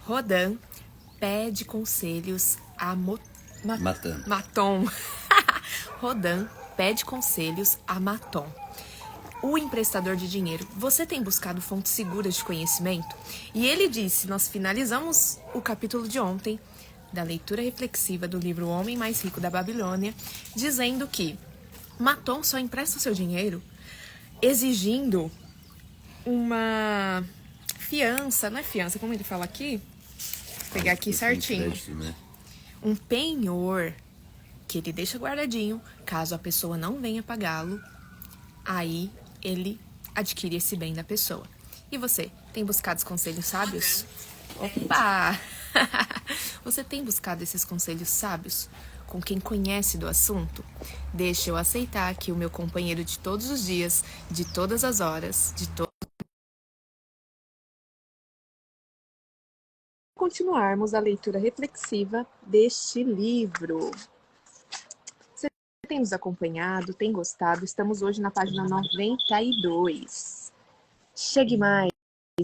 Rodan pede conselhos a Matando. Maton. Rodan pede conselhos a Maton. O emprestador de dinheiro, você tem buscado fontes seguras de conhecimento? E ele disse, nós finalizamos o capítulo de ontem, da leitura reflexiva do livro O Homem Mais Rico da Babilônia, dizendo que Maton só empresta o seu dinheiro exigindo uma fiança, não é fiança, como ele fala aqui? Vou pegar aqui certinho. Crédito, né? Um penhor que ele deixa guardadinho, caso a pessoa não venha pagá-lo, aí ele adquire esse bem da pessoa. E você, tem buscado os conselhos sábios? Opa! Você tem buscado esses conselhos sábios com quem conhece do assunto? Deixa eu aceitar aqui o meu companheiro de todos os dias, de todas as horas, de todo. Continuarmos a leitura reflexiva deste livro. Você tem nos acompanhado, tem gostado? Estamos hoje na página 92. Chegue mais,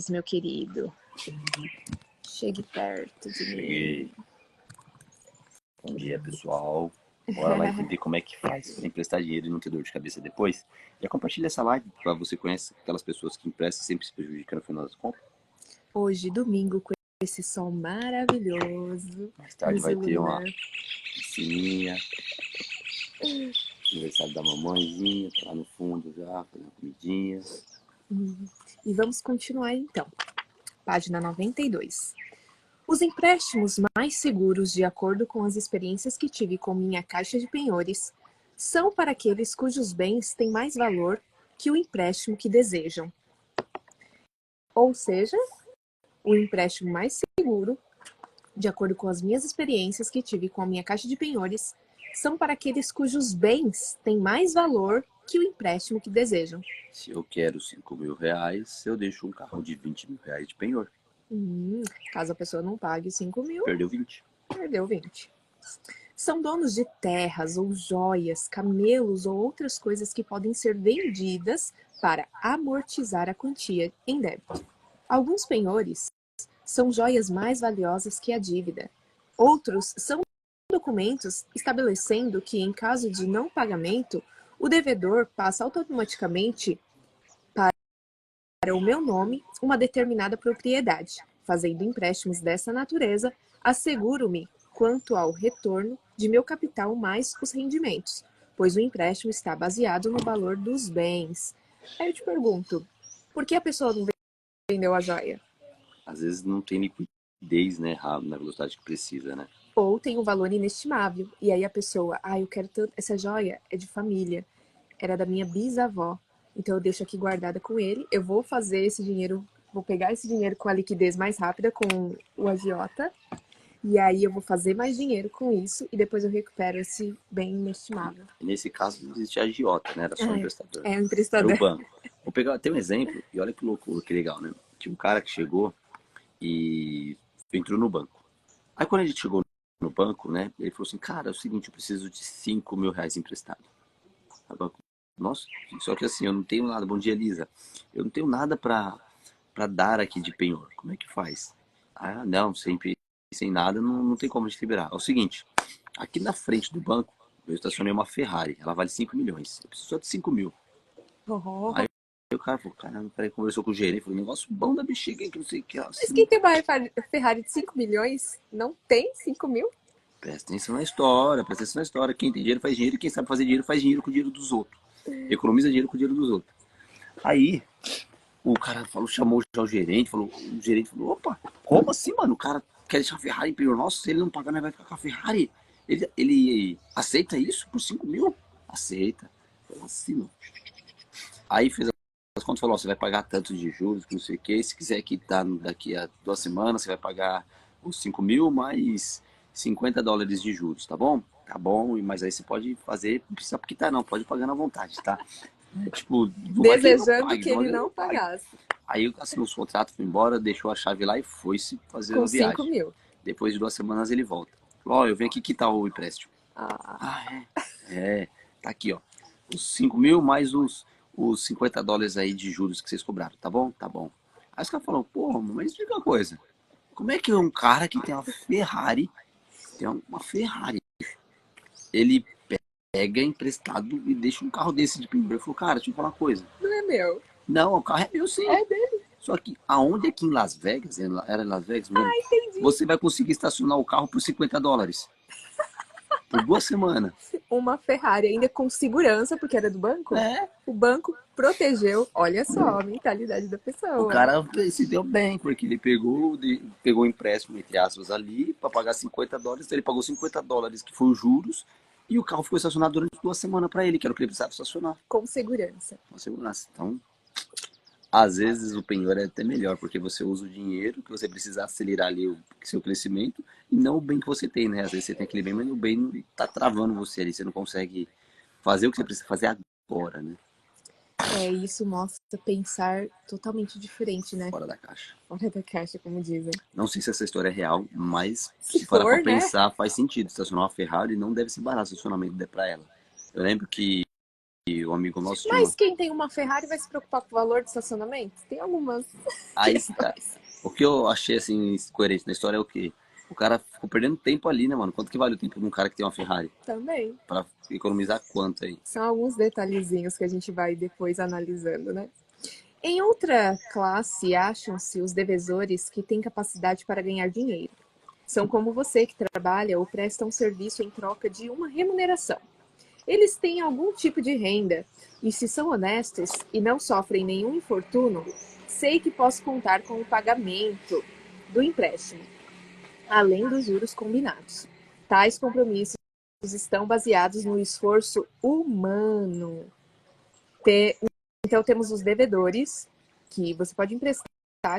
meu querido. Chegue perto de mim. Cheguei. Bom dia, pessoal. Bora lá entender como é que faz pra emprestar dinheiro e não ter dor de cabeça depois. Já compartilha essa live pra você conhecer aquelas pessoas que emprestam e sempre se prejudicam no final das contas. Hoje, domingo, com esse sol maravilhoso. Mais tarde nos vai ter uma ilumina. piscininha. Aniversário da mamãezinha, tá lá no fundo já, fazendo comidinha. E vamos continuar então. Página 92. Os empréstimos mais seguros, de acordo com as experiências que tive com minha caixa de penhores, são para aqueles cujos bens têm mais valor que o empréstimo que desejam. Ou seja, o empréstimo mais seguro, de acordo com as minhas experiências que tive com a minha caixa de penhores, são para aqueles cujos bens têm mais valor que o empréstimo que desejam. Se eu quero 5 mil reais, eu deixo um carro de 20 mil reais de penhor. Caso a pessoa não pague 5 mil, Perdeu 20. perdeu 20. São donos de terras ou joias, camelos ou outras coisas que podem ser vendidas para amortizar a quantia em débito. Alguns penhores são joias mais valiosas que a dívida. Outros são documentos estabelecendo que, em caso de não pagamento, o devedor passa automaticamente para o meu nome uma determinada propriedade. Fazendo empréstimos dessa natureza, asseguro-me quanto ao retorno de meu capital mais os rendimentos, pois o empréstimo está baseado no valor dos bens. Aí eu te pergunto, por que a pessoa não vendeu a joia? Às vezes não tem liquidez, né, na velocidade que precisa, né? Ou tem um valor inestimável, e aí a pessoa, eu quero tanto, essa joia é de família, era da minha bisavó, então eu deixo aqui guardada com ele, eu vou fazer esse dinheiro, vou pegar esse dinheiro com a liquidez mais rápida, com o agiota, e aí eu vou fazer mais dinheiro com isso, e depois eu recupero esse bem inestimável. E nesse caso não existia agiota, né? Era só o emprestador. É o Era emprestador. o banco. Vou pegar, tem um exemplo, e olha que loucura, que legal, né? Tinha um cara que chegou e entrou no banco. Aí quando a gente chegou no banco, né? Ele falou assim, cara, é o seguinte, eu preciso de 5 mil reais emprestado. Aí o banco, nossa, só que assim, eu não tenho nada, bom dia, Lisa. Eu não tenho nada pra dar aqui de penhor. Como é que faz? Ah, não, sem nada, não tem como a gente liberar. É o seguinte, aqui na frente do banco, eu estacionei uma Ferrari, ela vale 5 milhões. Eu preciso só de 5 mil. Aí o cara falou, caramba, peraí, conversou com o gerente, falou, negócio bom da bexiga, que não sei o que. Mas quem tem uma Ferrari de 5 milhões não tem 5 mil? Presta atenção na história, presta atenção na história. Quem tem dinheiro faz dinheiro, e quem sabe fazer dinheiro faz dinheiro com o dinheiro dos outros. Economiza dinheiro com o dinheiro dos outros. Aí, o cara falou, chamou já o gerente falou, opa, como assim, mano? O cara quer deixar a Ferrari em penhor nosso, se ele não pagar, nós vai ficar com a Ferrari. Ele aceita isso por 5 mil? Aceita. Falou assim, mano. Aí fez as contas, falou, ó, você vai pagar tanto de juros, que não sei o que, se quiser quitar daqui a 2 semanas, você vai pagar os 5 mil mais $50 de juros, tá bom? Tá bom, mas aí você pode fazer, não precisa quitar não, pode pagar na vontade, tá? Tipo, desejando que ele não pagasse. Aí assinou os contratos, foi embora, deixou a chave lá e foi-se fazer Com a viagem. 5 mil. Depois de 2 semanas ele volta. Falou, ó, eu venho aqui quitar o empréstimo. Tá aqui, ó. Os 5 mil mais os $50 aí de juros que vocês cobraram, tá bom? Tá bom. Aí os caras falaram, porra, mas diga uma coisa. Como é que um cara que tem uma Ferrari, ele pega emprestado e deixa um carro desse de pendura? Eu falo, cara, deixa eu falar uma coisa. Não é meu. Não, o carro é meu sim. É dele. Só que aonde aqui em Las Vegas, era em Las Vegas mesmo, Entendi. você vai conseguir estacionar o carro por $50. Por 2 semanas. Uma Ferrari, ainda com segurança, porque era do banco. É. O banco protegeu. Olha só a mentalidade da O pessoa. cara se deu bem, porque ele pegou um empréstimo, entre aspas, ali, para pagar $50. Ele pagou $50, que foi os juros, e o carro ficou estacionado durante 2 semanas para ele, que era o que ele precisava estacionar. Com segurança. Com segurança. Então, às vezes o penhor é até melhor, porque você usa o dinheiro que você precisa acelerar ali o seu crescimento, e não o bem que você tem, né? Às vezes você tem aquele bem, mas o bem tá travando você ali, você não consegue fazer o que você precisa fazer agora, né? Isso mostra pensar totalmente diferente, né? Fora da caixa. Fora da caixa, como dizem. Não sei se essa história é real, mas Se parar for, pra né? pensar, faz sentido. Estacionar uma Ferrari não deve ser barato o estacionamento pra ela. Eu lembro que um amigo nosso tinha Mas quem tem uma Ferrari vai se preocupar com o valor do estacionamento? Tem algumas Aí que tá. questões. O que eu achei assim coerente na história é o quê? O cara ficou perdendo tempo ali, né, mano? Quanto que vale o tempo de um cara que tem uma Ferrari? Também. Pra economizar quanto aí? São alguns detalhezinhos que a gente vai depois analisando, né? Em outra classe, acham-se os devedores que têm capacidade para ganhar dinheiro. São como você que trabalha ou presta um serviço em troca de uma remuneração. Eles têm algum tipo de renda e, se são honestos e não sofrem nenhum infortúnio, sei que posso contar com o pagamento do empréstimo, além dos juros combinados. Tais compromissos estão baseados no esforço humano. Então, temos os devedores, que você pode emprestar,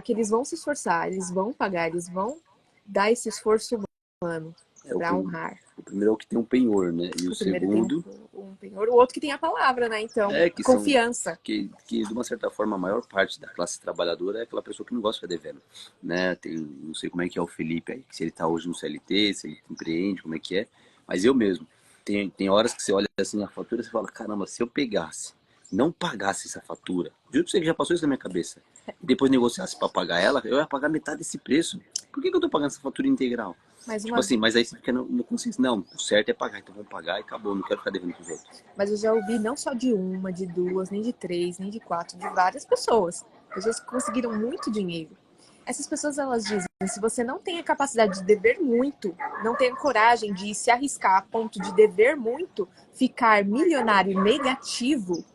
que eles vão se esforçar, eles vão pagar, eles vão dar esse esforço humano para honrar. O primeiro é o que tem um penhor, né? E o primeiro segundo tem um penhor, o outro que tem a palavra, né? Então, que confiança. que de uma certa forma a maior parte da classe trabalhadora é aquela pessoa que não gosta de ficar devendo, né? Não sei como é que é o Felipe aí, se ele tá hoje no CLT, se ele empreende, como é que é, mas eu mesmo, tem horas que você olha assim a fatura e você fala, caramba, se eu pegasse, não pagasse essa fatura, juro pra você que já passou isso na minha cabeça, e depois negociasse para pagar ela, eu ia pagar metade desse preço. Por que eu tô pagando essa fatura integral? Tipo assim, mas aí você fica no consciência, não, o certo é pagar, então vamos pagar e acabou, não quero ficar devendo pros outros. Mas eu já ouvi não só de uma, de duas, nem de três, nem de quatro, de várias pessoas. Pessoas que conseguiram muito dinheiro. Essas pessoas, elas dizem, se você não tem a capacidade de dever muito, não tem a coragem de se arriscar a ponto de dever muito, ficar milionário negativo,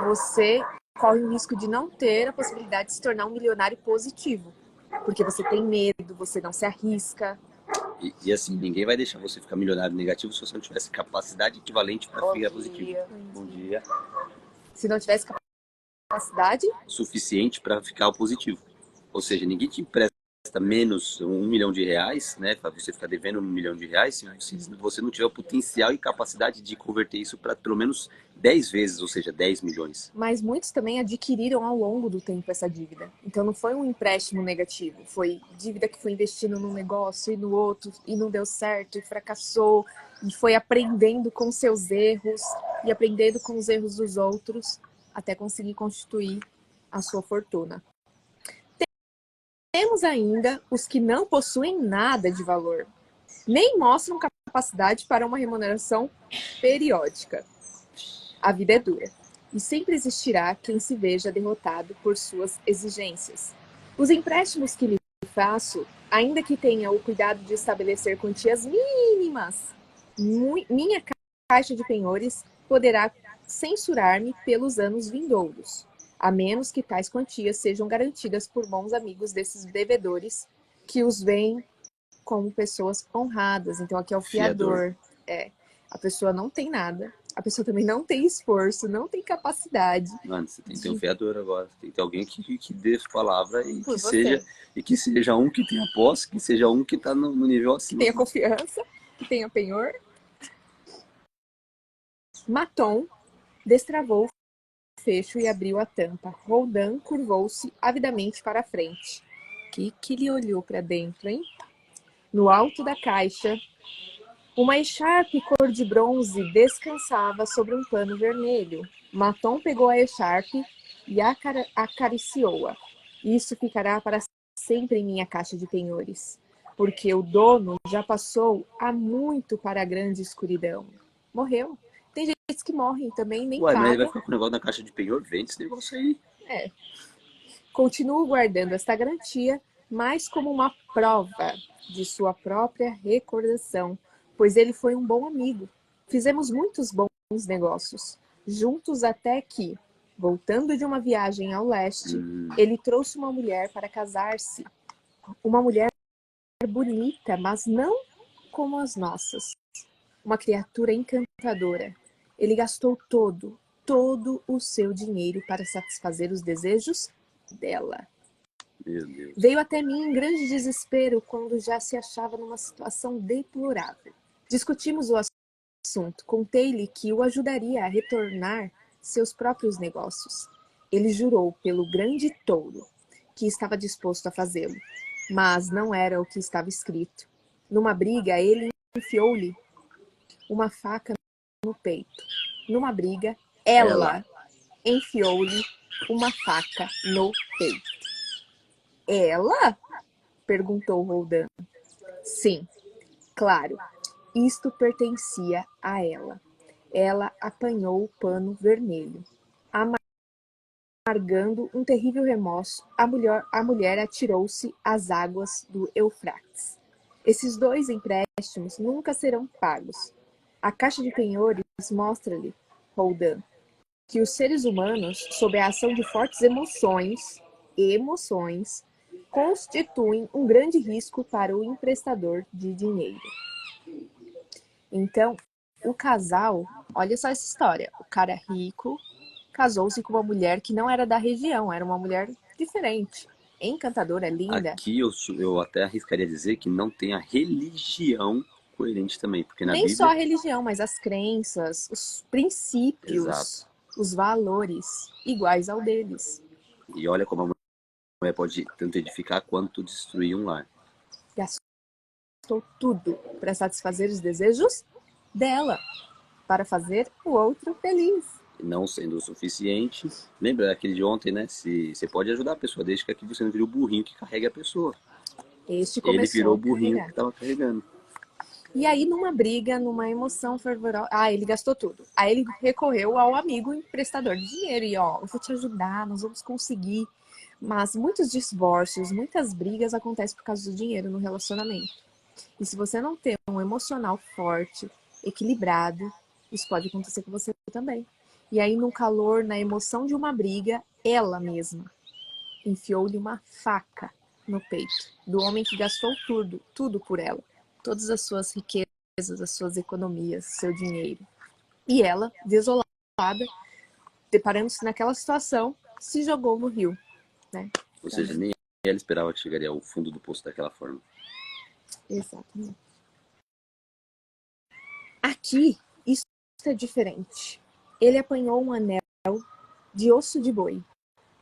você corre o risco de não ter a possibilidade de se tornar um milionário positivo. Porque você tem medo, você não se arrisca. E assim, ninguém vai deixar você ficar milionário negativo se você não tivesse capacidade equivalente para ficar positivo. Bom dia. Se não tivesse capacidade Suficiente para ficar positivo. Ou seja, ninguém te empresta menos R$ 1 milhão, né? Para você ficar devendo R$ 1 milhão, se você não tiver o potencial e capacidade de converter isso para pelo menos 10 vezes, ou seja, 10 milhões. Mas muitos também adquiriram ao longo do tempo essa dívida. Então não foi um empréstimo negativo, foi dívida que foi investindo num negócio e no outro e não deu certo e fracassou e foi aprendendo com seus erros e aprendendo com os erros dos outros até conseguir constituir a sua fortuna. Temos ainda os que não possuem nada de valor, nem mostram capacidade para uma remuneração periódica. A vida é dura, e sempre existirá quem se veja derrotado por suas exigências. Os empréstimos que lhe faço, ainda que tenha o cuidado de estabelecer quantias mínimas, minha caixa de penhores poderá censurar-me pelos anos vindouros, a menos que tais quantias sejam garantidas por bons amigos desses devedores que os veem como pessoas honradas. Então aqui é o fiador. A pessoa não tem nada, a pessoa também não tem esforço, não tem capacidade. Mano, você tem que ter um fiador agora. Tem que ter alguém que dê palavra e Por que seja um que tenha posse, que seja um que tá no nível acima. Que tenha confiança, que tenha penhor. Maton destravou o fecho e abriu a tampa. Roldan curvou-se avidamente para a frente. Que ele olhou para dentro, hein? No alto da caixa, uma echarpe cor de bronze descansava sobre um pano vermelho. Maton pegou a echarpe e acariciou-a. Isso ficará para sempre em minha caixa de penhores, porque o dono já passou há muito para a grande escuridão. Morreu. Tem gente que morrem também, nem Ué, mas ele vai paga. ficar com o negócio na caixa de penhor? Vende esse negócio aí. É. Continuo guardando esta garantia, mais como uma prova de sua própria recordação, pois ele foi um bom amigo. Fizemos muitos bons negócios, juntos até que, voltando de uma viagem ao leste, ele trouxe uma mulher para casar-se. Uma mulher bonita, mas não como as nossas. Uma criatura encantadora. Ele gastou todo o seu dinheiro para satisfazer os desejos dela. Meu Deus. Veio até mim em grande desespero quando já se achava numa situação deplorável. Discutimos o assunto, contei-lhe que o ajudaria a retornar seus próprios negócios. Ele jurou pelo grande touro que estava disposto a fazê-lo, mas não era o que estava escrito. Numa briga, ele enfiou-lhe uma faca no peito. Numa briga, ela enfiou-lhe uma faca no peito. Ela? Perguntou Roldan. Sim, claro, isto pertencia a ela. Ela apanhou o pano vermelho. Amargando um terrível remorso, a mulher atirou-se às águas do Eufrates. Esses 2 empréstimos nunca serão pagos. A caixa de penhores mostra-lhe, Roldan, que os seres humanos, sob a ação de fortes emoções, constituem um grande risco para o emprestador de dinheiro. Então, o casal, olha só essa história, o cara rico casou-se com uma mulher que não era da região, era uma mulher diferente, encantadora, linda. Aqui eu até arriscaria dizer que não tem a religião coerente também, porque na Nem só a Bíblia... religião, mas as crenças, os princípios, Exato. os valores iguais ao deles. E olha como a mulher pode tanto edificar quanto destruir um lar. Gastou tudo para satisfazer os desejos dela, para fazer o outro feliz. Não sendo o suficiente, lembra daquele de ontem, né? Se você pode ajudar a pessoa, desde que aqui você não vire o burrinho que carrega a pessoa. Este Ele virou começou o a burrinho carregar. que estava carregando. E aí, numa briga, numa emoção fervorosa, ele gastou tudo. Aí ele recorreu ao amigo emprestador de dinheiro e, ó, eu vou te ajudar, nós vamos conseguir. Mas muitos divórcios, muitas brigas acontecem por causa do dinheiro no relacionamento. E se você não tem um emocional forte, equilibrado, isso pode acontecer com você também. E aí, no calor, na emoção de uma briga, ela mesma enfiou-lhe uma faca no peito do homem que gastou tudo por ela. Todas as suas riquezas, as suas economias, seu dinheiro. E ela, desolada, deparando-se naquela situação, se jogou no rio. Né? Ou seja, nem ela esperava que chegaria ao fundo do poço daquela forma. Exatamente. Aqui, isso é diferente. Ele apanhou um anel de osso de boi.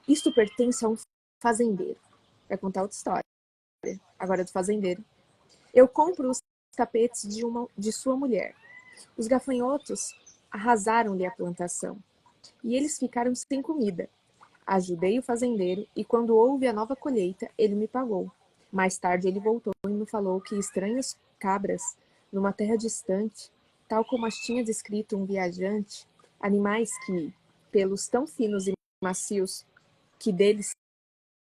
Isto pertence a um fazendeiro. Vai contar outra história. Agora do fazendeiro. Eu compro os tapetes de sua mulher. Os gafanhotos arrasaram-lhe a plantação. E eles ficaram sem comida. Ajudei o fazendeiro e quando houve a nova colheita, ele me pagou. Mais tarde ele voltou e me falou que estranhas cabras, numa terra distante, tal como as tinha descrito um viajante, animais que, pelos tão finos e macios, que deles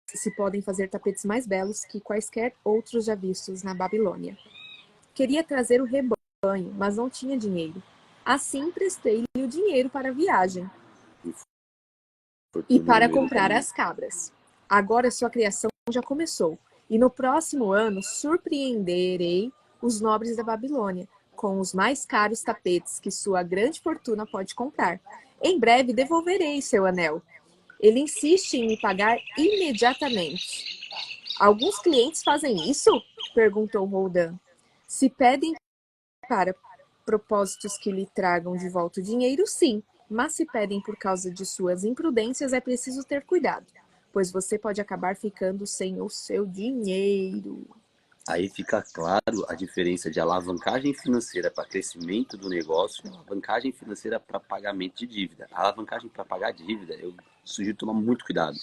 se podem fazer tapetes mais belos que quaisquer outros já vistos na Babilônia. Queria trazer o rebanho, mas não tinha dinheiro. Assim emprestei-lhe o dinheiro para a viagem e para comprar as cabras. Agora sua criação já começou, e no próximo ano surpreenderei os nobres da Babilônia com os mais caros tapetes que sua grande fortuna pode comprar. Em breve devolverei seu anel. Ele insiste em me pagar imediatamente. Alguns clientes fazem isso? Perguntou Roldan. Se pedem para propósitos que lhe tragam de volta o dinheiro, sim. Mas se pedem por causa de suas imprudências, é preciso ter cuidado, pois você pode acabar ficando sem o seu dinheiro. Aí fica claro a diferença de alavancagem financeira para crescimento do negócio e alavancagem financeira para pagamento de dívida. A alavancagem para pagar dívida, sugiro tomar muito cuidado,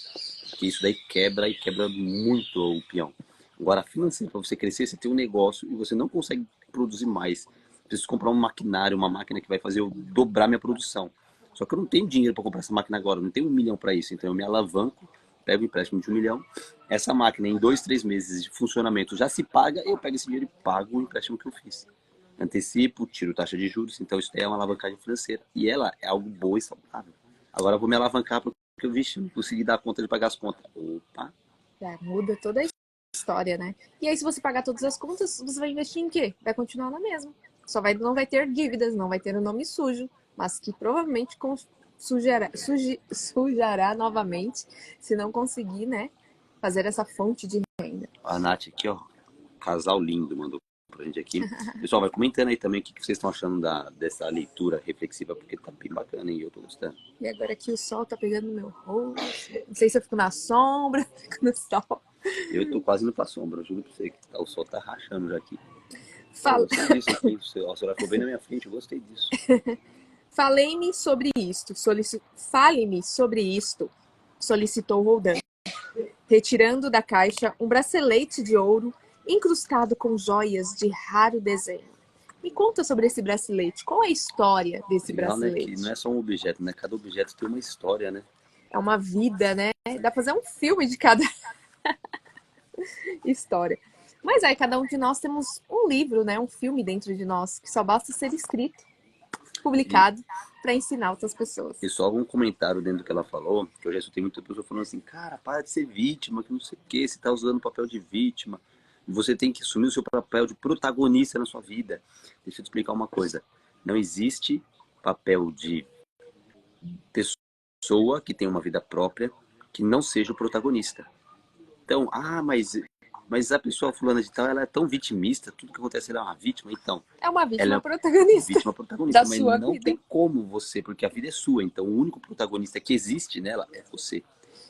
porque isso daí quebra e quebra muito o peão. Agora, financeiro, para você crescer, você tem um negócio e você não consegue produzir mais. Preciso comprar um maquinário, uma máquina que vai fazer eu dobrar minha produção. Só que eu não tenho dinheiro para comprar essa máquina agora, eu não tenho 1 milhão para isso. Então eu me alavanco, pego o empréstimo de 1 milhão. Essa máquina, em 2, 3 meses de funcionamento, já se paga, eu pego esse dinheiro e pago o empréstimo que eu fiz. Antecipo, tiro taxa de juros, então isso daí é uma alavancagem financeira. E ela é algo boa e saudável. Agora eu vou me alavancar porque eu, vixe, não consegui dar conta de pagar as contas. Opa, Já muda toda a história, né? E aí, se você pagar todas as contas, você vai investir em quê? Vai continuar na mesma. Não vai ter dívidas, não vai ter o nome sujo, mas que provavelmente sujará novamente se não conseguir, né, fazer essa fonte de renda. a Nath aqui, ó, casal lindo, mandou pra gente aqui. Pessoal, vai comentando aí também o que vocês estão achando dessa leitura reflexiva, porque tá bem bacana e eu tô gostando. E agora aqui o sol tá pegando no meu rosto. Não sei se eu fico na sombra, fico no sol. Eu tô quase indo pra sombra, eu juro pra você que o sol tá rachando já aqui. Eu Fala... gostei disso aqui, a senhora ficou bem na minha frente, eu gostei disso. Fale-me sobre isto, solicitou Roldan, retirando da caixa um bracelete de ouro incrustado com joias de raro desenho. Me conta sobre esse bracelete. Qual é a história desse Legal, né? bracelete? Que não é só um objeto, né? Cada objeto tem uma história, né? É uma vida, né? Dá pra fazer um filme de cada história. Mas aí, cada um de nós temos um livro, né? Um filme dentro de nós, que só basta ser escrito, publicado, para ensinar outras pessoas. E só algum comentário dentro do que ela falou, que eu já escutei muita pessoa falando assim, cara, para de ser vítima, que não sei o que, você tá usando o papel de vítima. E você tem que assumir o seu papel de protagonista na sua vida. Deixa eu te explicar uma coisa. Não existe papel de pessoa que tem uma vida própria que não seja o protagonista. Então, mas a pessoa fulana de tal, ela é tão vitimista, tudo que acontece ela é uma vítima, então. É uma Ela vítima é protagonista vítima protagonista, da mas sua não vida. tem como você, porque a vida é sua, então o único protagonista que existe nela é você.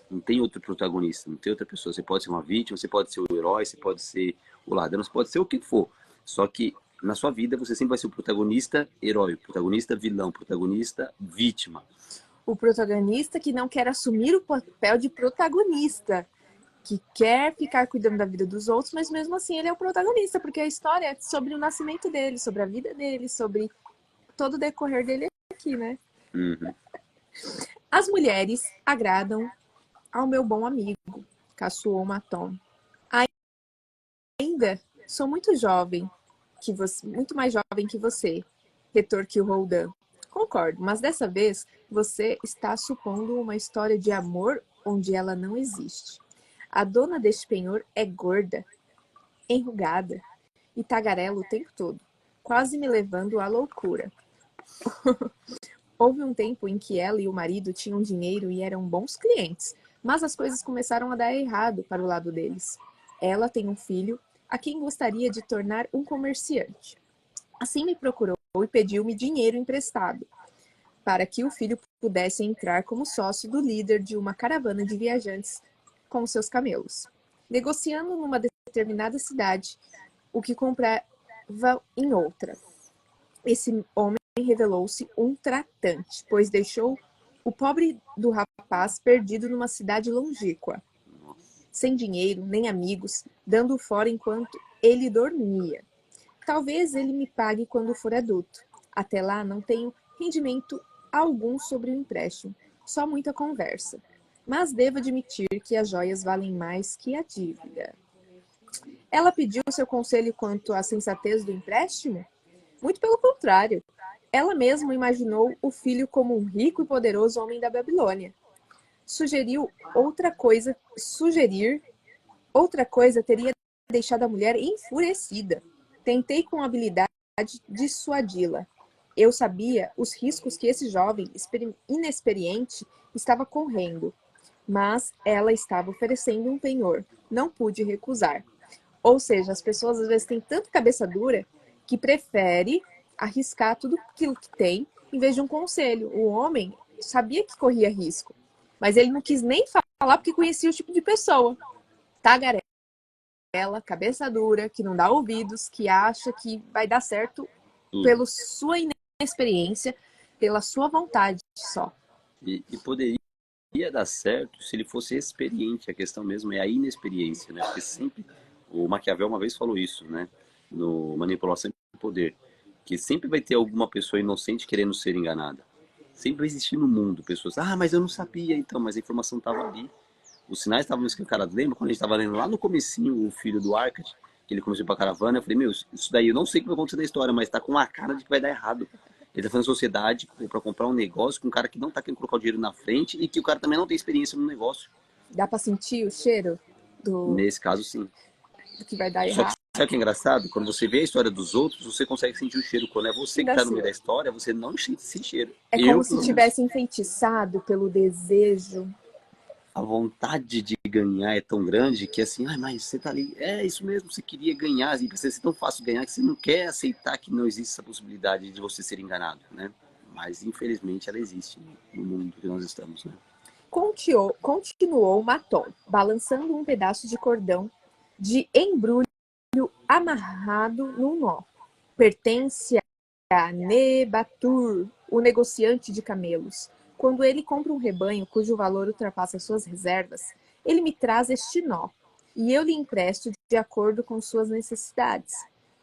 Não tem outro protagonista, não tem outra pessoa. Você pode ser uma vítima, você pode ser o herói, você pode ser o ladrão, você pode ser o que for. Só que na sua vida você sempre vai ser o protagonista herói, protagonista vilão, protagonista vítima. O protagonista que não quer assumir o papel de protagonista, que quer ficar cuidando da vida dos outros, mas mesmo assim ele é o protagonista, porque a história é sobre o nascimento dele, sobre a vida dele, sobre todo o decorrer dele aqui, né? Uhum. As mulheres agradam ao meu bom amigo, caçoou Maton. Ainda sou muito jovem, muito mais jovem que você, retorquiu Roldan. Concordo, mas dessa vez você está supondo uma história de amor onde ela não existe. A dona deste penhor é gorda, enrugada e tagarela o tempo todo, quase me levando à loucura. Houve um tempo em que ela e o marido tinham dinheiro e eram bons clientes, mas as coisas começaram a dar errado para o lado deles. Ela tem um filho a quem gostaria de tornar um comerciante. Assim me procurou e pediu-me dinheiro emprestado, para que o filho pudesse entrar como sócio do líder de uma caravana de viajantes com seus camelos. Negociando numa determinada cidade, o que comprava em outra. Esse homem revelou-se um tratante, pois deixou o pobre do rapaz perdido numa cidade longínqua, sem dinheiro nem amigos, dando fora enquanto ele dormia. Talvez ele me pague quando for adulto. Até lá não tenho rendimento algum sobre o empréstimo, só muita conversa. Mas devo admitir que as joias valem mais que a dívida. Ela pediu seu conselho quanto à sensatez do empréstimo? Muito pelo contrário. Ela mesma imaginou o filho como um rico e poderoso homem da Babilônia. Sugerir outra coisa teria deixado a mulher enfurecida. Tentei com habilidade dissuadi-la. Eu sabia os riscos que esse jovem inexperiente estava correndo, mas ela estava oferecendo um penhor. Não pude recusar. Ou seja, as pessoas às vezes têm tanta cabeça dura que prefere arriscar tudo aquilo que tem em vez de um conselho. O homem sabia que corria risco, mas ele não quis nem falar porque conhecia o tipo de pessoa. Tagarela, cabeça dura, que não dá ouvidos, que acha que vai dar certo pela sua inexperiência, pela sua vontade só. E poderia ia dar certo se ele fosse experiente. A questão mesmo é a inexperiência, né? Porque sempre, o Maquiavel uma vez falou isso, né? No Manipulação do Poder, que sempre vai ter alguma pessoa inocente querendo ser enganada. Sempre vai existir no mundo pessoas, mas eu não sabia então, mas a informação estava ali. Os sinais estavam escancarados. Lembra quando a gente estava lendo lá no comecinho o filho do Arcade, que ele começou para a caravana? Eu falei, meu, isso daí eu não sei o que vai acontecer na história, mas tá com a cara de que vai dar errado. Ele tá fazendo sociedade para comprar um negócio com um cara que não tá querendo colocar o dinheiro na frente e que o cara também não tem experiência no negócio. Dá pra sentir o cheiro do, Nesse caso, sim. do que vai dar Só que errado? sabe o que é engraçado? Quando você vê a história dos outros, você consegue sentir o cheiro. Quando é você que Da tá no meio sua. da história, você não sente esse cheiro. É como Eu, se pelo menos. tivesse enfeitiçado pelo desejo. A vontade de ganhar é tão grande que assim, mas você tá ali, é isso mesmo, você queria ganhar, e precisa ser tão fácil ganhar que você não quer aceitar que não existe essa possibilidade de você ser enganado, né? Mas infelizmente ela existe no mundo que nós estamos, né? Continuou Maton, balançando um pedaço de cordão de embrulho amarrado num nó. Pertence a Nebatur, o negociante de camelos. Quando ele compra um rebanho cujo valor ultrapassa suas reservas, ele me traz este nó, e eu lhe empresto de acordo com suas necessidades.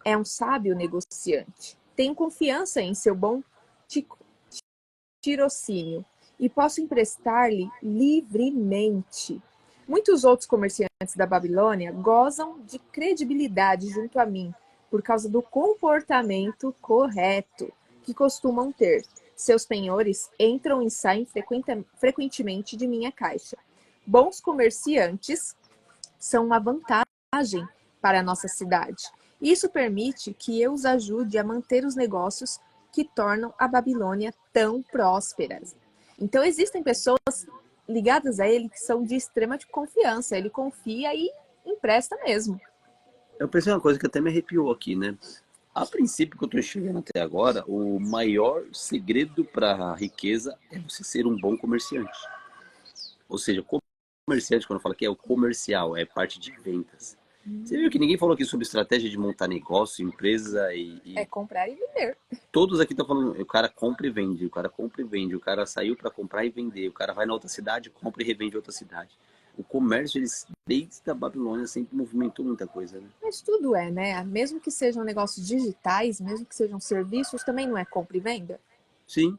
É um sábio negociante. Tenho confiança em seu bom tirocínio e posso emprestar-lhe livremente. Muitos outros comerciantes da Babilônia gozam de credibilidade junto a mim por causa do comportamento correto que costumam ter. Seus penhores entram e saem frequentemente de minha caixa. Bons comerciantes são uma vantagem para a nossa cidade. Isso permite que eu os ajude a manter os negócios que tornam a Babilônia tão próspera. Então existem pessoas ligadas a ele que são de extrema confiança. Ele confia e empresta mesmo. Eu pensei uma coisa que até me arrepiou aqui, né? A princípio que eu estou enxergando até agora, o maior segredo para a riqueza é você ser um bom comerciante. Ou seja, comerciante, quando eu falo que é o comercial, é parte de vendas. Você viu que ninguém falou aqui sobre estratégia de montar negócio, empresa É e comprar e vender. todos aqui estão falando, o cara compra e vende, o cara compra e vende, o cara saiu para comprar e vender, o cara vai na outra cidade, compra e revende outra cidade. O comércio, eles, desde a Babilônia, sempre movimentou muita coisa, né? Mas tudo é, né? Mesmo que sejam negócios digitais, mesmo que sejam serviços, também não é compra e venda? Sim,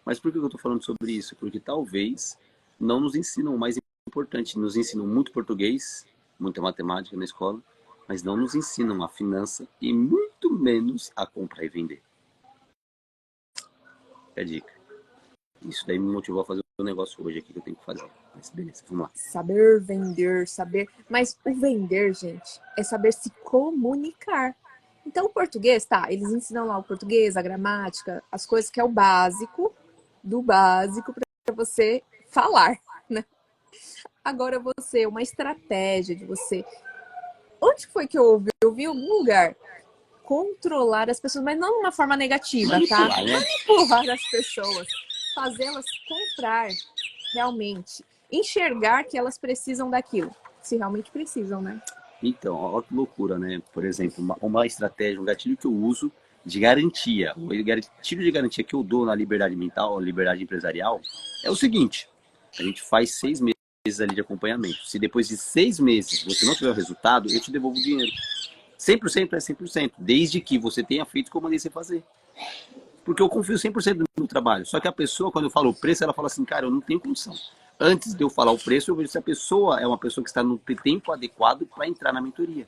mas por que eu estou falando sobre isso? Porque talvez não nos ensinam o mais importante, nos ensinam muito português, muita matemática na escola, mas não nos ensinam a finança e muito menos a comprar e vender. É a dica. Isso daí me motivou a fazer um negócio hoje aqui que eu tenho que fazer. Mas beleza, vamos lá. Saber vender, saber. Mas o vender, gente, é saber se comunicar. Então, o português, tá, eles ensinam lá o português, a gramática, as coisas que é o básico do básico para você falar, né? Agora você, uma estratégia de você. Onde foi que eu ouvi? Eu vi em algum lugar. Controlar as pessoas, mas não de uma forma negativa, tá? Manipular, né? Manipular as pessoas, fazê-las comprar realmente, enxergar que elas precisam daquilo, se realmente precisam, né? Então, olha que loucura, né? Por exemplo, uma estratégia, um gatilho que eu uso de garantia, o gatilho de garantia que eu dou na liberdade mental, liberdade empresarial, é o seguinte: a gente faz 6 meses ali de acompanhamento. Se depois de 6 meses você não tiver o resultado, eu te devolvo o dinheiro. 100% é 100%, desde que você tenha feito como eu mandei você fazer. Porque eu confio 100% no meu trabalho. Só que a pessoa, quando eu falo o preço, ela fala assim, cara, eu não tenho condição. Antes de eu falar o preço, eu vejo se a pessoa é uma pessoa que está no tempo adequado para entrar na mentoria.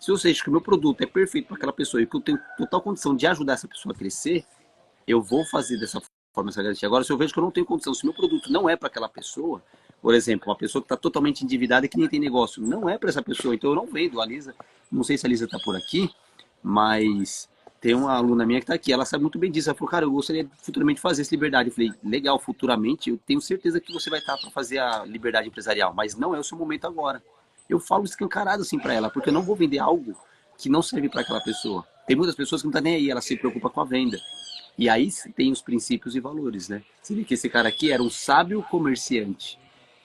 Se eu sei que o meu produto é perfeito para aquela pessoa e que eu tenho total condição de ajudar essa pessoa a crescer, eu vou fazer dessa forma essa garantia. Agora, se eu vejo que eu não tenho condição, se o meu produto não é para aquela pessoa, por exemplo, uma pessoa que está totalmente endividada e que nem tem negócio, não é para essa pessoa, então eu não vendo. A Lisa, não sei se a Lisa está por aqui, mas tem uma aluna minha que está aqui, ela sabe muito bem disso. Ela falou, cara, eu gostaria de futuramente fazer essa liberdade. Eu falei, legal, futuramente eu tenho certeza que você vai estar para fazer a liberdade empresarial, mas não é o seu momento agora. Eu falo escancarado assim para ela, porque eu não vou vender algo que não serve para aquela pessoa. Tem muitas pessoas que não estão nem aí, ela se preocupa com a venda. E aí tem os princípios e valores, né? Você vê que esse cara aqui era um sábio comerciante.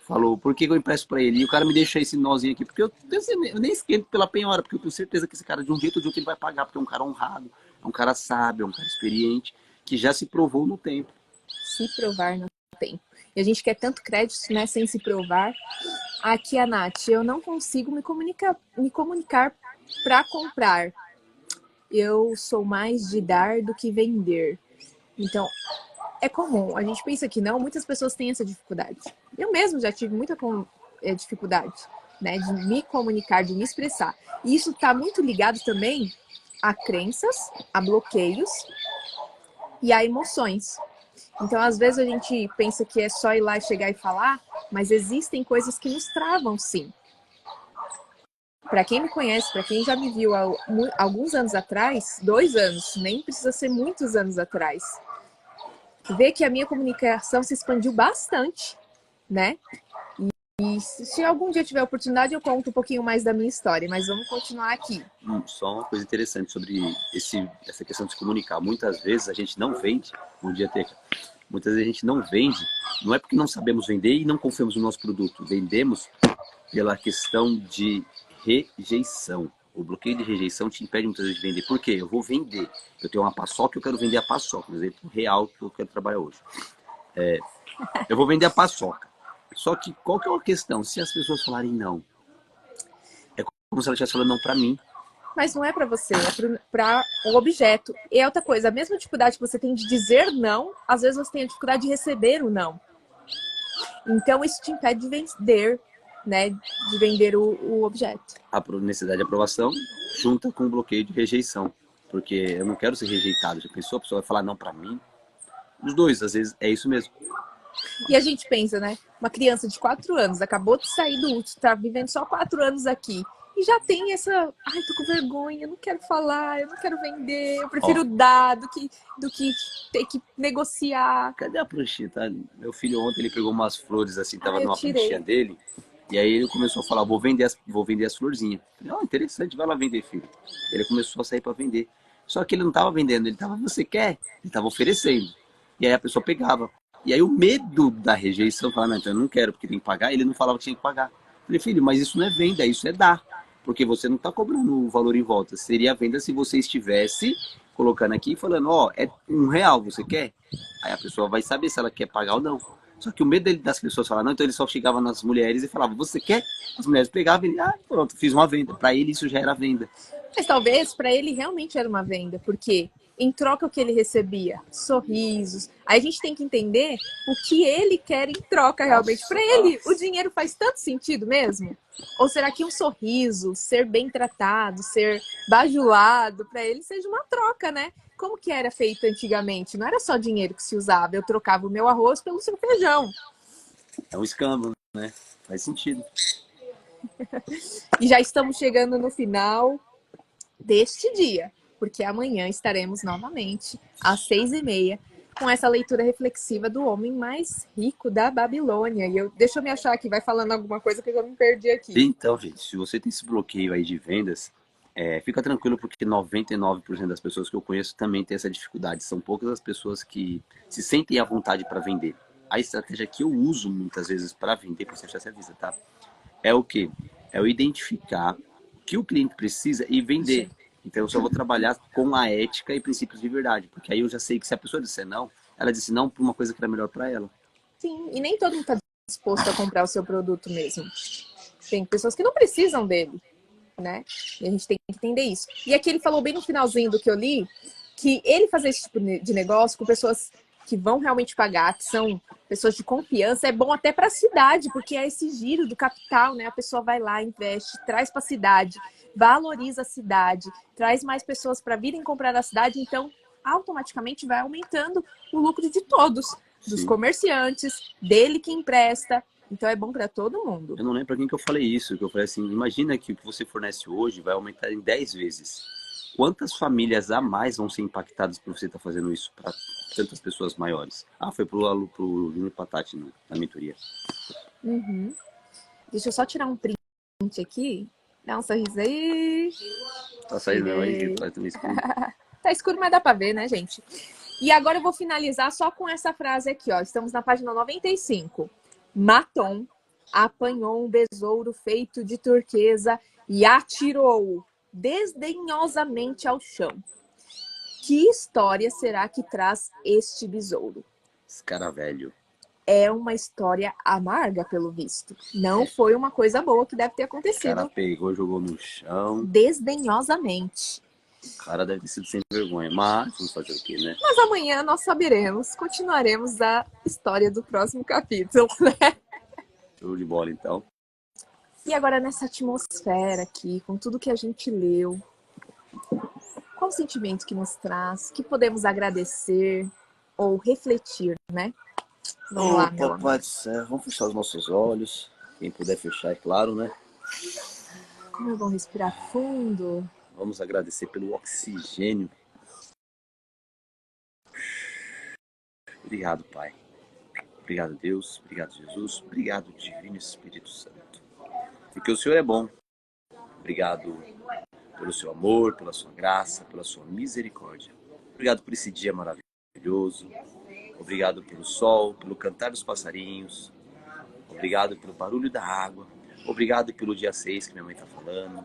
Falou, por que eu empresto para ele? E o cara me deixa esse nozinho aqui, porque eu nem esquento pela penhora, porque eu tenho certeza que esse cara, de um jeito ou de outro, ele vai pagar, porque é um cara honrado, é um cara sábio, é um cara experiente, que já se provou no tempo. Se provar no tempo. E a gente quer tanto crédito, né, sem se provar. Aqui a Nath, eu não consigo me comunicar para comprar. Eu sou mais de dar do que vender. Então, é comum. A gente pensa que não, muitas pessoas têm essa dificuldade. Eu mesmo já tive muita dificuldade, né, de me comunicar, de me expressar. E isso está muito ligado também a crenças, a bloqueios e a emoções. Então, às vezes a gente pensa que é só ir lá e chegar e falar, mas existem coisas que nos travam, sim. Para quem me conhece, para quem já me viu há alguns anos atrás, 2 anos, nem precisa ser muitos anos atrás, vê que a minha comunicação se expandiu bastante, né? E se algum dia tiver oportunidade, eu conto um pouquinho mais da minha história, mas vamos continuar aqui. Só uma coisa interessante sobre essa questão de se comunicar. Muitas vezes a gente não vende, um dia Teca, muitas vezes a gente não vende, não é porque não sabemos vender e não confiamos no nosso produto. Vendemos pela questão de rejeição. O bloqueio de rejeição te impede muitas vezes de vender. Por quê? Eu vou vender. Eu tenho uma paçoca, eu quero vender a paçoca. Um exemplo real que eu quero trabalhar hoje. Eu vou vender a paçoca. Só que qual que é a questão? Se as pessoas falarem não, é como se ela estivesse falando não para mim. Mas não é para você, é para o objeto. E é outra coisa, a mesma dificuldade que você tem de dizer não, às vezes você tem a dificuldade de receber o não. Então isso te impede de vender, né? De vender o objeto. A necessidade de aprovação junta com o bloqueio de rejeição. Porque eu não quero ser rejeitado. Já pensou? A pessoa vai falar não para mim? Os dois, às vezes, é isso mesmo. E a gente pensa, né? Uma criança de 4 anos, acabou de sair do útero, tá vivendo só 4 anos aqui. E já tem essa, ai, tô com vergonha, eu não quero falar, eu não quero vender, eu prefiro dar do que ter que negociar. Cadê a pranchinha? Tá? Meu filho ontem ele pegou umas flores assim, tava Eu numa pranchinha tirei. dele. E aí ele começou a falar, vou vender as florzinhas. Falei, interessante, vai lá vender, filho. Ele começou a sair para vender. Só que ele não tava vendendo, ele tava, você quer? Ele tava oferecendo. E aí a pessoa pegava. E aí o medo da rejeição, falava, não, então eu não quero, porque tem que pagar. Ele não falava que tinha que pagar. Falei, filho, mas isso não é venda, isso é dar. Porque você não tá cobrando o valor em volta. Seria a venda se você estivesse colocando aqui e falando, é R$ 1, você quer? Aí a pessoa vai saber se ela quer pagar ou não. Só que o medo das pessoas falar não, então ele só chegava nas mulheres e falava, você quer? As mulheres pegavam e pronto, fiz uma venda. Para ele isso já era venda. Mas talvez para ele realmente era uma venda, porque em troca o que ele recebia? Sorrisos. Aí a gente tem que entender o que ele quer em troca realmente. Para ele, o dinheiro faz tanto sentido mesmo? Ou será que um sorriso, ser bem tratado, ser bajulado, para ele seja uma troca, né? Como que era feito antigamente? Não era só dinheiro que se usava, eu trocava o meu arroz pelo seu feijão. É um escândalo, né? Faz sentido. E já estamos chegando no final deste dia, porque amanhã estaremos novamente às 6h30 com essa leitura reflexiva do homem mais rico da Babilônia. E deixa eu me achar aqui, vai falando alguma coisa que eu me perdi aqui. Então, gente, se você tem esse bloqueio aí de vendas, fica tranquilo porque 99% das pessoas que eu conheço também tem essa dificuldade. São poucas as pessoas que se sentem à vontade para vender. A estratégia que eu uso muitas vezes para vender, para você já se avisa, tá? É o quê? É o identificar o que o cliente precisa e vender. Então eu só vou trabalhar com a ética e princípios de verdade, porque aí eu já sei que se a pessoa disser não, ela disse não por uma coisa que era melhor para ela. Sim, e nem todo mundo está disposto a comprar o seu produto mesmo. Tem pessoas que não precisam dele, né? E a gente tem que entender isso. E aqui ele falou bem no finalzinho do que eu li, que ele fazer esse tipo de negócio com pessoas que vão realmente pagar, que são pessoas de confiança, é bom até para a cidade, porque é esse giro do capital, né? A pessoa vai lá, investe, traz para a cidade, valoriza a cidade, traz mais pessoas para virem comprar na cidade, então automaticamente vai aumentando o lucro de todos, dos Sim. comerciantes, dele que empresta. Então é bom para todo mundo. Eu não lembro para quem que eu falei isso, que eu falei assim, imagina que o que você fornece hoje vai aumentar em 10 vezes. Quantas famílias a mais vão ser impactadas por você estar fazendo isso para tantas pessoas maiores? Foi pro Júnior Patati na mentoria. Uhum. Deixa eu só tirar um print aqui. Dá um sorriso aí. Tá saindo não aí, tá tudo escuro. Tá escuro, mas dá pra ver, né, gente? E agora eu vou finalizar só com essa frase aqui, ó. Estamos na página 95. Maton apanhou um besouro feito de turquesa e atirou-o desdenhosamente ao chão. Que história será que traz este besouro? Esse cara velho. é uma história amarga, pelo visto. Não foi uma coisa boa que deve ter O cara acontecido pegou, jogou no chão. desdenhosamente. O cara deve ter sido sem vergonha. Mas vamos fazer o quê, né? Mas amanhã nós saberemos, continuaremos a história do próximo capítulo, né? Show de bola, então. E agora nessa atmosfera aqui, com tudo que a gente leu, qual o sentimento que nos traz? Que podemos agradecer ou refletir, né? Vamos lá, meu Papai amor. do céu, vamos fechar os nossos olhos. Quem puder fechar, é claro, né? Como é bom respirar fundo. Vamos agradecer pelo oxigênio. Obrigado, Pai. Obrigado, Deus. Obrigado, Jesus. Obrigado, Divino Espírito Santo. Porque o Senhor é bom. Obrigado pelo seu amor, pela sua graça, pela sua misericórdia. Obrigado por esse dia maravilhoso. Obrigado pelo sol, pelo cantar dos passarinhos. Obrigado pelo barulho da água. Obrigado pelo dia 6 que minha mãe está falando.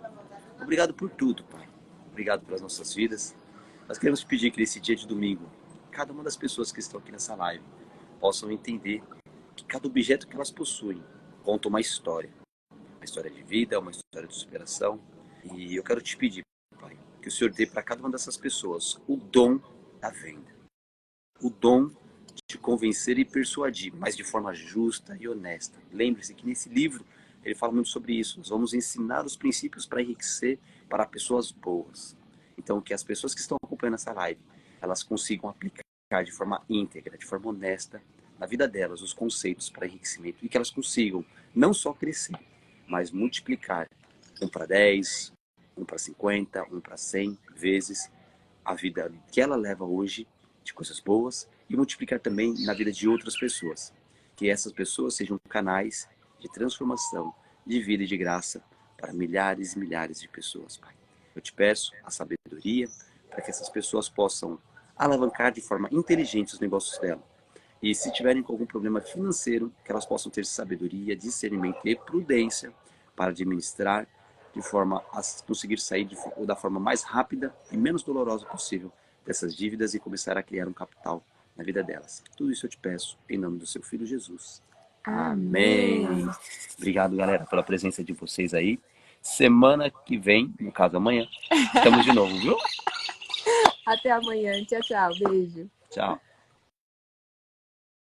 Obrigado por tudo, Pai. Obrigado pelas nossas vidas. Nós queremos te pedir que nesse dia de domingo, cada uma das pessoas que estão aqui nessa live possam entender que cada objeto que elas possuem conta uma história. Uma história de vida, uma história de superação. E eu quero te pedir, Pai, que o Senhor dê para cada uma dessas pessoas o dom da venda. O dom de convencer e persuadir, mas de forma justa e honesta. Lembre-se que nesse livro ele fala muito sobre isso. Nós vamos ensinar os princípios para enriquecer para pessoas boas. Então, que as pessoas que estão acompanhando essa live, elas consigam aplicar de forma íntegra, de forma honesta, na vida delas, os conceitos para enriquecimento e que elas consigam não só crescer, mas multiplicar 1 para 10, 1 para 50, 1 para 100 vezes a vida que ela leva hoje de coisas boas e multiplicar também na vida de outras pessoas. Que essas pessoas sejam canais de transformação, de vida e de graça para milhares e milhares de pessoas, Pai. Eu te peço a sabedoria para que essas pessoas possam alavancar de forma inteligente os negócios dela. E se tiverem com algum problema financeiro, que elas possam ter sabedoria, discernimento e prudência para administrar de forma a conseguir sair da forma mais rápida e menos dolorosa possível dessas dívidas e começar a criar um capital na vida delas. Tudo isso eu te peço em nome do seu Filho Jesus. Amém. Obrigado, galera, pela presença de vocês aí. Semana que vem, no caso amanhã, estamos de novo, viu? Até amanhã. Tchau, tchau. Beijo. Tchau.